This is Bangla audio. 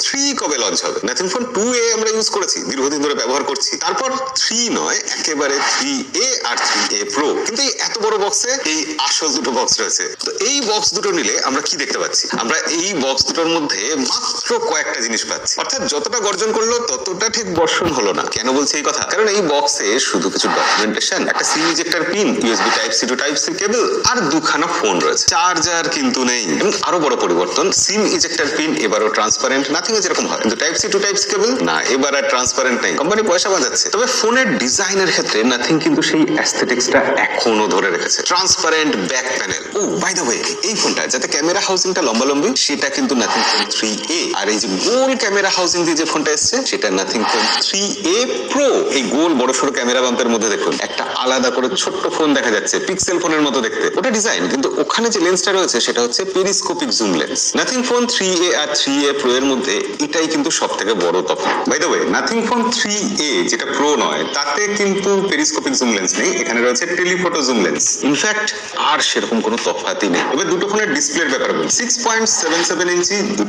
3 কবে লঞ্চ হবে? নাথিং ফোন 2A আমরা ইউজ করেছি, দীর্ঘদিন ধরে ব্যবহার করছি। তারপর 3 নয়, একেবারে 3A আর 3A Pro। কিন্তু এই এত বড় বক্সে এই আসল দুটো বক্স রয়েছে। তো এই বক্স দুটো নিলে আমরা কি দেখতে পাচ্ছি? আমরা এই বক্স দুটোর মধ্যে মাত্র কয়েকটা জিনিস পাচ্ছি, অর্থাৎ যতটা গর্জন করলো ততটা ঠিক বর্ষণ হলো না। কেন বলছি এই কথা? কারণ এই বক্সে শুধু কিছু ডকুমেন্টেশন, একটা SIM ejector pin, USB type C to type C cable আর দুখানা ফোন রয়েছে। চার্জার কিন্তু নেই। এবং আরো বড় পরিবর্তন, সিম ইজেক্টর পিন এবারও ট্রান্সপারেন্ট, নাথিং যেরকম হয়, কিন্তু type C to type C cable না, এবার আর ট্রান্সপারেন্ট নেই। কোম্পানি পয়সা বাঁচাচ্ছে। তবে ফোনের ডিজাইনের ক্ষেত্রে নাথিং কিন্তু সেই অ্যাস্থেটিক্সটা এখনো ধরে রেখেছে। Transparent back panel. ও বাই দ্য ওয়ে, এই ফোনটা যাতে ক্যামেরা হাউসিংটা লম্বালম্বি, সেটা কিন্তু নাথিং ফোন 3A। আর এই যে গোল ক্যামেরা হাউসিং দিয়ে যে ফোনটা এসছে, সেটা নাথিং ফোন 3A Pro। এই গোল বড়সড় ক্যামেরা বাম্পের মধ্যে দেখুন একটা আলাদা করে ছোট্ট ফোন দেখা যাচ্ছে, পিক্সেল ফোনের মতো দেখতে। ওটা ডিজাইন, কিন্তু ওখানে যে লেন্সটা রয়েছে সেটা হচ্ছে periscopic zoom lens. Nothing phone 3A আর 3A Pro এর মধ্যে এটাই কিন্তু সবথেকে বড় তফাৎ। By the way, Nothing phone 3A যেটা প্রো নয়, তাতে কিন্তু পেরিস্কোপিক জুম লেন্স নেই, এখানে রয়েছে টেলিফটো জুম লেন্স। ইনফ্যাক্ট আর সেরকম কোনো তফাৎই নেই। এবার দুটো ফোনের ডিসপ্লের ব্যাপারে বলি। 6.77 ইঞ্চি দুটো